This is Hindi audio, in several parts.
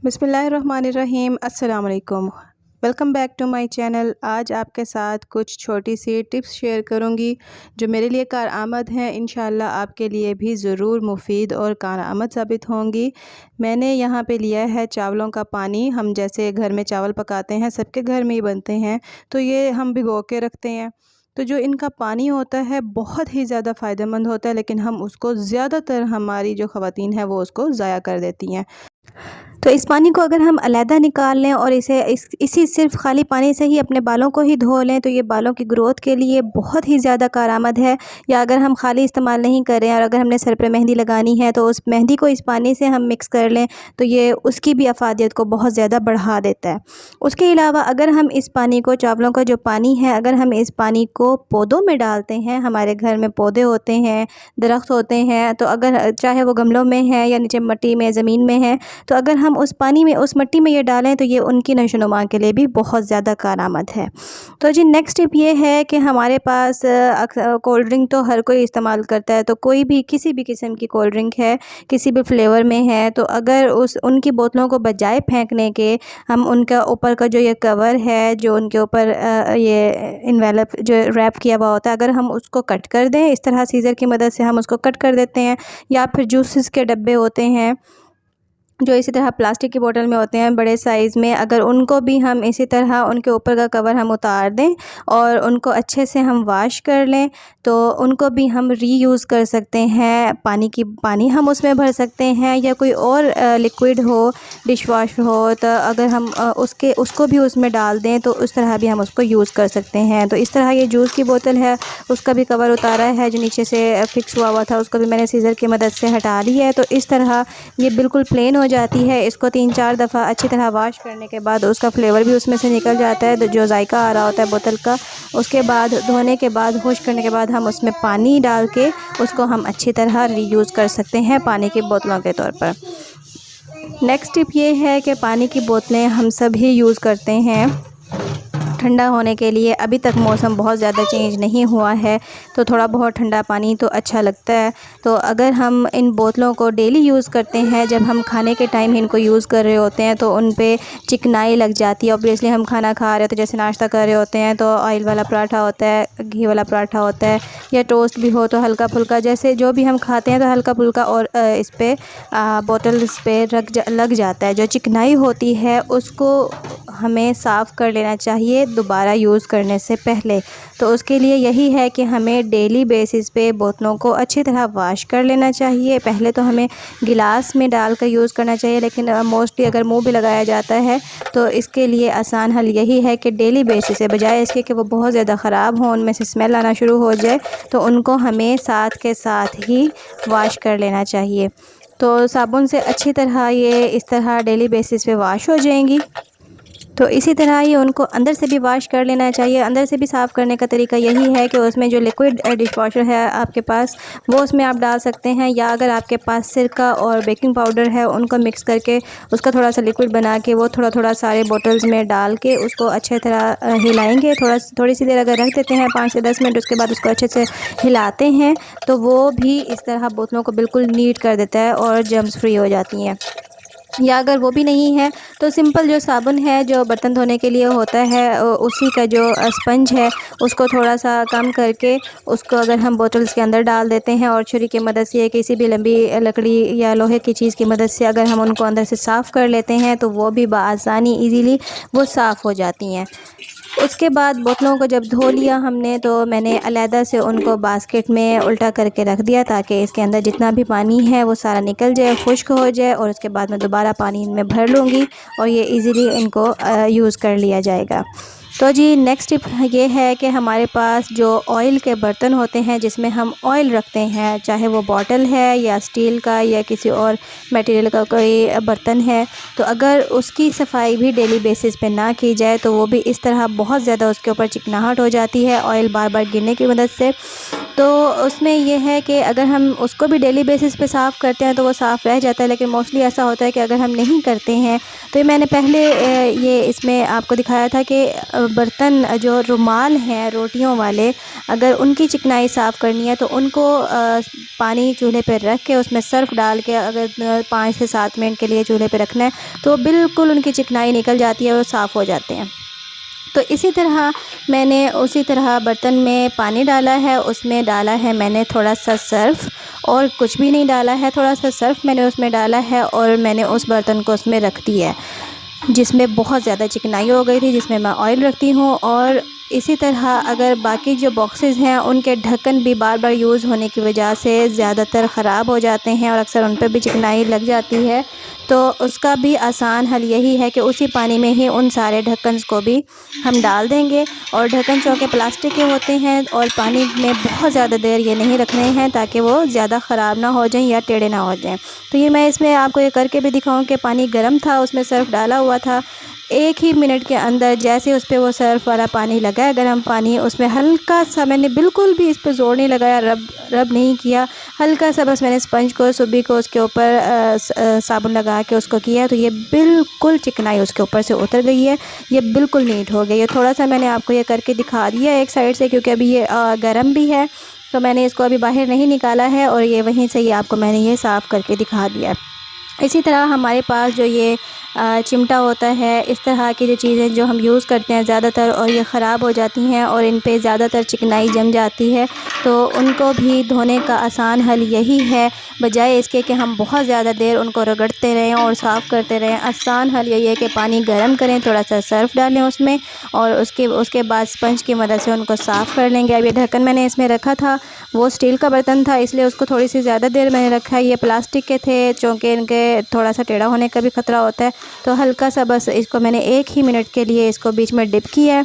बिस्मिल्लाहिर्रहमानिर्रहीम। अस्सलाम वालेकुम। Welcome back to my channel. आज आपके साथ कुछ छोटी सी टिप्स शेयर करूंगी जो मेरे लिए कारआमद हैं। इंशाल्लाह आपके लिए भी ज़रूर मुफीद और कारआमद साबित होंगी। मैंने यहाँ पे लिया है चावलों का पानी। हम जैसे घर में चावल पकाते हैं, सबके घर में ही बनते हैं, तो ये हम भिगो के रखते हैं। तो जो इनका पानी होता है बहुत ही ज़्यादा फ़ायदेमंद होता है, लेकिन हम उसको ज़्यादातर हमारी जो ख़वातीन हैं वो उसको ज़ाया कर देती हैं। तो इस पानी को अगर हम अलहदा निकाल लें और इसी सिर्फ खाली पानी से ही अपने बालों को ही धो लें तो ये बालों की ग्रोथ के लिए बहुत ही ज़्यादा कारआमद है। या अगर हम खाली इस्तेमाल नहीं करें और अगर हमने सर पे मेहंदी लगानी है तो उस मेहंदी को इस पानी से हम मिक्स कर लें तो ये उसकी भी अफादियत को बहुत ज़्यादा बढ़ा देता है। उसके अलावा अगर हम इस पानी को, चावलों का जो पानी है, अगर हम इस पानी को पौधों में डालते हैं, हमारे घर में पौधे होते हैं, दरख्त होते हैं, तो अगर चाहे वो गमलों में है या नीचे मिट्टी में, ज़मीन में है, तो अगर हम उस पानी में, उस मिट्टी में ये डालें तो ये उनकी नशोनुमा के लिए भी बहुत ज़्यादा कारआमद है। तो जी नेक्स्ट टिप ये है कि हमारे पास कोल्ड ड्रिंक तो हर कोई इस्तेमाल करता है, तो कोई भी किसी भी किस्म की कोल्ड ड्रिंक है, किसी भी फ्लेवर में है, तो अगर उनकी बोतलों को बजाय फेंकने के हम उनका ऊपर का जो ये कवर है, जो उनके ऊपर ये इन्वेलप जो रैप किया हुआ होता है, अगर हम उसको कट कर दें, इस तरह सीज़र की मदद से हम उसको कट कर देते हैं, या फिर जूसेस के डब्बे होते हैं जो इसी तरह प्लास्टिक की बोतल में होते हैं बड़े साइज़ में, अगर उनको भी हम इसी तरह उनके ऊपर का कवर हम उतार दें और उनको अच्छे से हम वॉश कर लें तो उनको भी हम रीयूज़ कर सकते हैं। पानी हम उसमें भर सकते हैं, या कोई और लिक्विड हो, डिश वॉश हो, तो अगर हम उसको भी उसमें डाल दें तो उस तरह भी हम उसको यूज़ कर सकते हैं। तो इस तरह ये जूस की बोतल है, उसका भी कवर उतारा है, जो नीचे से फिक्स हुआ था उसको भी मैंने सीज़र की मदद से हटा ली है। तो इस तरह ये बिल्कुल प्लेन हो जाती है। इसको 3-4 दफ़ा अच्छी तरह वॉश करने के बाद उसका फ्लेवर भी उसमें से निकल जाता है, जो जायका आ रहा होता है बोतल का। उसके बाद धोने के बाद, वॉश करने के बाद हम उसमें पानी डाल के उसको हम अच्छी तरह रीयूज़ कर सकते हैं पानी की बोतलों के तौर पर। नेक्स्ट टिप ये है कि पानी की बोतलें हम सभी यूज़ करते हैं ठंडा होने के लिए। अभी तक मौसम बहुत ज़्यादा चेंज नहीं हुआ है तो थोड़ा बहुत ठंडा पानी तो अच्छा लगता है। तो अगर हम इन बोतलों को डेली यूज़ करते हैं, जब हम खाने के टाइम इनको यूज़ कर रहे होते हैं तो उन पे चिकनाई लग जाती है। ऑब्वियसली हम खाना खा रहे होते हैं, जैसे नाश्ता कर रहे होते हैं तो ऑयल वाला पराठा होता है, घी वाला पराठा होता है, या टोस्ट भी हो तो हल्का फुल्का, जैसे जो भी हम खाते हैं तो हल्का फुल्का और इस पर बोटल्स पे लग जाता है। जो चिकनाई होती है उसको हमें साफ़ कर लेना चाहिए दोबारा यूज़ करने से पहले। तो उसके लिए यही है कि हमें डेली बेसिस पे बोतलों को अच्छी तरह वॉश कर लेना चाहिए। पहले तो हमें गिलास में डाल कर यूज़ करना चाहिए, लेकिन मोस्टली अगर मुंह भी लगाया जाता है तो इसके लिए आसान हल यही है कि डेली बेसिस से, बजाय इसके कि वो बहुत ज़्यादा ख़राब हों, उनमें से स्मेल आना शुरू हो जाए, तो उनको हमें साथ के साथ ही वॉश कर लेना चाहिए। तो साबुन से अच्छी तरह ये इस तरह डेली बेसिस पे वॉश हो जाएंगी। तो इसी तरह ये उनको अंदर से भी वॉश कर लेना चाहिए। अंदर से भी साफ़ करने का तरीका यही है कि उसमें जो लिक्विड डिश वॉशर है आपके पास, वो उसमें आप डाल सकते हैं, या अगर आपके पास सिरका और बेकिंग पाउडर है उनको मिक्स करके उसका थोड़ा सा लिक्विड बना के वो थोड़ा थोड़ा सारे बोतल्स में डाल के उसको अच्छे तरह हिलाएंगे। थोड़ी सी देर अगर रख देते हैं 5 से 10 मिनट, उसके बाद उसको अच्छे से हिलाते हैं तो वो भी इस तरह बोतलों को बिल्कुल नीट कर देता है और जर्म्स फ्री हो जाती हैं। या अगर वो भी नहीं है तो सिंपल जो साबुन है जो बर्तन धोने के लिए होता है, उसी का जो स्पंज है उसको थोड़ा सा कम करके उसको अगर हम बोतल्स के अंदर डाल देते हैं और छुरी की मदद से, किसी भी लंबी लकड़ी या लोहे की चीज़ की मदद से अगर हम उनको अंदर से साफ़ कर लेते हैं तो वो भी बआसानी ईज़िली वो साफ़ हो जाती हैं। उसके बाद बोतलों को जब धो लिया हमने तो मैंने अलहदा से उनको बास्केट में उल्टा करके रख दिया ताकि इसके अंदर जितना भी पानी है वो सारा निकल जाए, खुश्क हो जाए, और उसके बाद मैं दोबारा पानी इनमें भर लूँगी और ये इजीली इनको यूज़ कर लिया जाएगा। तो जी नेक्स्ट टिप ये है कि हमारे पास जो ऑयल के बर्तन होते हैं जिसमें हम ऑयल रखते हैं, चाहे वो बॉटल है या स्टील का या किसी और मटेरियल का कोई बर्तन है, तो अगर उसकी सफाई भी डेली बेसिस पे ना की जाए तो वो भी इस तरह बहुत ज़्यादा उसके ऊपर चिकनाहट हो जाती है ऑयल बार बार गिरने की मदद से। तो उसमें ये है कि अगर हम उसको भी डेली बेसिस पे साफ़ करते हैं तो वो साफ़ रह जाता है, लेकिन मोस्टली ऐसा होता है कि अगर हम नहीं करते हैं तो ये मैंने पहले ये इसमें आपको दिखाया था कि बर्तन जो रुमाल हैं रोटियों वाले, अगर उनकी चिकनाई साफ़ करनी है तो उनको पानी चूल्हे पर रख के उसमें सर्फ़ डाल के अगर 5 से 7 मिनट के लिए चूल्हे पर रखना है तो बिल्कुल उनकी चिकनाई निकल जाती है और साफ़ हो जाते हैं। तो इसी तरह मैंने उसी तरह बर्तन में पानी डाला है, उसमें डाला है मैंने थोड़ा सा सर्फ़, और कुछ भी नहीं डाला है, थोड़ा सा सर्फ़ मैंने उसमें डाला है और मैंने उस बर्तन को उसमें रख दिया है जिसमें बहुत ज़्यादा चिकनाई हो गई थी, जिसमें मैं ऑयल रखती हूँ। और इसी तरह अगर बाकी जो बॉक्सेस हैं उनके ढक्कन भी बार बार यूज़ होने की वजह से ज़्यादातर ख़राब हो जाते हैं और अक्सर उन पर भी चिकनाई लग जाती है, तो उसका भी आसान हल यही है कि उसी पानी में ही उन सारे ढक्कन को भी हम डाल देंगे। और ढक्कन चूँकि प्लास्टिक के होते हैं और पानी में बहुत ज़्यादा देर ये नहीं रखने हैं ताकि वो ज़्यादा ख़राब ना हो जाएं या टेढ़े ना हो जाएं। तो ये मैं इसमें आपको ये करके भी दिखाऊं कि पानी गर्म था, उसमें सर्फ़ डाला हुआ था, 1 ही मिनट के अंदर जैसे उस पर वो सर्फ़ वाला पानी लगा है गर्म पानी, उसमें हल्का सा, मैंने बिल्कुल भी इस पर ज़ोर नहीं लगाया, रब नहीं किया, हल्का सा बस मैंने स्पंज को सुबी को उसके ऊपर साबुन लगा के उसको किया, तो ये बिल्कुल चिकनाई उसके ऊपर से उतर गई है, ये बिल्कुल नीट हो गई है। थोड़ा सा मैंने आपको ये करके दिखा दिया एक साइड से क्योंकि अभी ये गर्म भी है, तो मैंने इसको अभी बाहर नहीं निकाला है और ये वहीं से ही आपको मैंने ये साफ़ करके दिखा दिया। इसी तरह हमारे पास जो ये चिमटा होता है, इस तरह की जो चीज़ें जो हम यूज़ करते हैं ज़्यादातर और ये ख़राब हो जाती हैं और इन पे ज़्यादातर चिकनाई जम जाती है, तो उनको भी धोने का आसान हल यही है, बजाय इसके कि हम बहुत ज़्यादा देर उनको रगड़ते रहें और साफ़ करते रहें। आसान हल यही है कि पानी गर्म करें, थोड़ा सा सर्फ़ डालें उसमें और उसके बाद स्पंज की मदद से उनको साफ़ कर लेंगे। अब ये ढक्कन मैंने इसमें रखा था, वो स्टील का बर्तन था इसलिए उसको थोड़ी सी ज़्यादा देर मैंने रखा है। ये प्लास्टिक के थे चूँकि इनके थोड़ा सा टेढ़ा होने का भी ख़तरा होता है, तो हल्का सा बस इसको मैंने 1 ही मिनट के लिए इसको बीच में डिप किया है,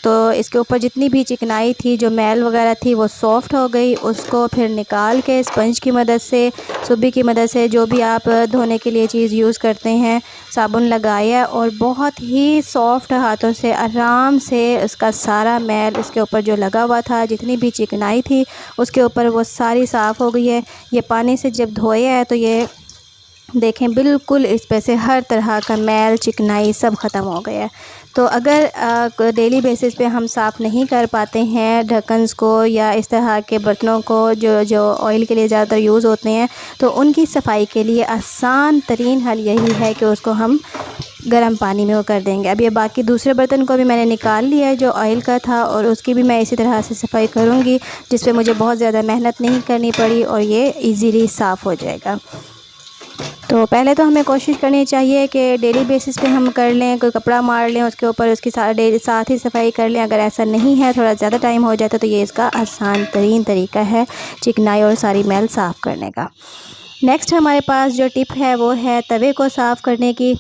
तो इसके ऊपर जितनी भी चिकनाई थी, जो मैल वगैरह थी, वो सॉफ़्ट हो गई। उसको फिर निकाल के स्पंज की मदद से, सुबी की मदद से, जो भी आप धोने के लिए चीज़ यूज़ करते हैं, साबुन लगाया और बहुत ही सॉफ़्ट हाथों से आराम से उसका सारा मैल इसके ऊपर जो लगा हुआ था, जितनी भी चिकनाई थी उसके ऊपर, वो सारी साफ़ हो गई है। ये पानी से जब धोया है तो ये देखें बिल्कुल इस पे से हर तरह का मैल चिकनाई सब ख़त्म हो गया है। तो अगर डेली बेसिस पे हम साफ़ नहीं कर पाते हैं ढक्कन्स को या इस तरह के बर्तनों को जो ऑयल के लिए ज़्यादातर यूज़ होते हैं, तो उनकी सफाई के लिए आसान तरीन हल यही है कि उसको हम गर्म पानी में वो कर देंगे। अब ये बाकी दूसरे बर्तन को भी मैंने निकाल लिया है जो ऑयल का था, और उसकी भी मैं इसी तरह से सफाई करूँगी जिस पे मुझे बहुत ज़्यादा मेहनत नहीं करनी पड़ी और ये ईज़िली साफ़ हो जाएगा। तो पहले तो हमें कोशिश करनी चाहिए कि डेली बेसिस पे हम कर लें, कोई कपड़ा मार लें उसके ऊपर, उसकी साथ ही सफाई कर लें। अगर ऐसा नहीं है, थोड़ा ज़्यादा टाइम हो जाता, तो ये इसका आसान तरीन तरीका है चिकनाई और सारी मैल साफ़ करने का। नेक्स्ट हमारे पास जो टिप है वो है तवे को साफ़ करने की।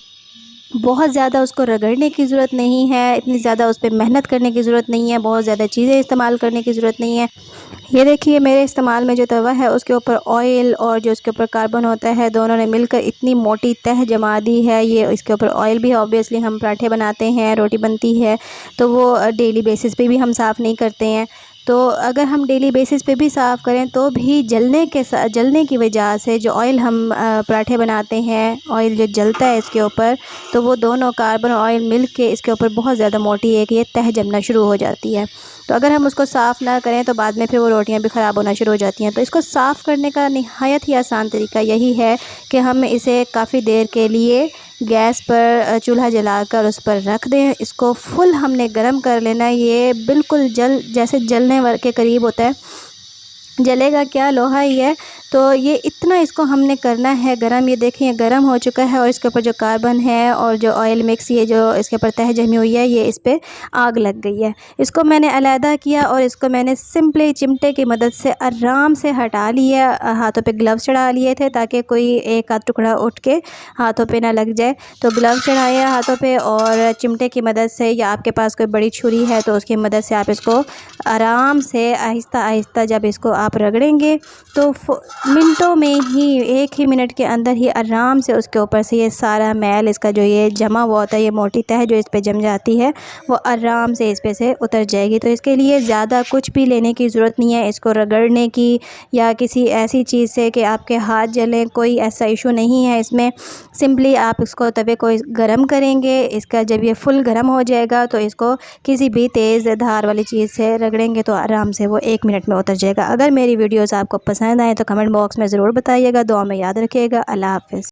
बहुत ज़्यादा उसको रगड़ने की ज़रूरत नहीं है, इतनी ज़्यादा उस पर मेहनत करने की ज़रूरत नहीं है, बहुत ज़्यादा चीज़ें इस्तेमाल करने की ज़रूरत नहीं है। ये देखिए मेरे इस्तेमाल में जो तवा है उसके ऊपर ऑयल और जो उसके ऊपर कार्बन होता है, दोनों ने मिलकर इतनी मोटी तह जमा दी है। ये इसके ऊपर ऑयल भी ऑब्वियसली हम पराठे बनाते हैं, रोटी बनती है, तो वो डेली बेसिस पे भी हम साफ़ नहीं करते हैं। तो अगर हम डेली बेसिस पे भी साफ़ करें तो भी जलने की वजह से जो ऑयल हम पराठे बनाते हैं, ऑयल जो जलता है इसके ऊपर, तो वो दोनों कार्बन और ऑयल मिल के इसके ऊपर बहुत ज़्यादा मोटी एक ये तह जमना शुरू हो जाती है। तो अगर हम उसको साफ़ ना करें तो बाद में फिर वो रोटियां भी ख़राब होना शुरू हो जाती हैं। तो इसको साफ़ करने का निहायत ही आसान तरीका यही है कि हम इसे काफ़ी देर के लिए गैस पर चूल्हा जलाकर उस पर रख दें। इसको फुल हमने गर्म कर लेना है। ये बिल्कुल जैसे जलने के करीब होता है, जलेगा क्या, लोहा ही है। तो ये इतना इसको हमने करना है गरम। ये देखें ये गरम हो चुका है और इसके ऊपर जो कार्बन है और जो ऑयल मिक्स, ये जो इसके ऊपर तह जमी हुई है, ये इस पर आग लग गई है। इसको मैंने अलहदा किया और इसको मैंने सिंपली चिमटे की मदद से आराम से हटा लिया। हाथों पे ग्लव्स चढ़ा लिए थे ताकि कोई एक आध टुकड़ा उठ के हाथों पे ना लग जाए। तो ग्लव्स चढ़ाया हाथों पे और चिमटे की मदद से, या आपके पास कोई बड़ी छुरी है तो उसकी मदद से आप इसको आराम से आहिस्ता आहिस्ता जब इसको आप रगड़ेंगे तो मिनटों में ही 1 ही मिनट के अंदर ही आराम से उसके ऊपर से ये सारा मैल, इसका जो ये जमा हुआ होता है, ये मोटी तह जो इस पे जम जाती है, वो आराम से इस पे से उतर जाएगी। तो इसके लिए ज़्यादा कुछ भी लेने की ज़रूरत नहीं है, इसको रगड़ने की या किसी ऐसी चीज़ से कि आपके हाथ जलें, कोई ऐसा इशू नहीं है इसमें। सिंपली आप इसको तवे को गर्म करेंगे, इसका जब ये फुल गर्म हो जाएगा तो इसको किसी भी तेज़ धार वाली चीज़ से रगड़ेंगे तो आराम से वो 1 मिनट में उतर जाएगा। अगर मेरी वीडियोज़ आपको पसंद आए तो कमेंट बॉक्स में ज़रूर बताइएगा, दुआ में याद रखिएगा। अल्लाह हाफ़िज़।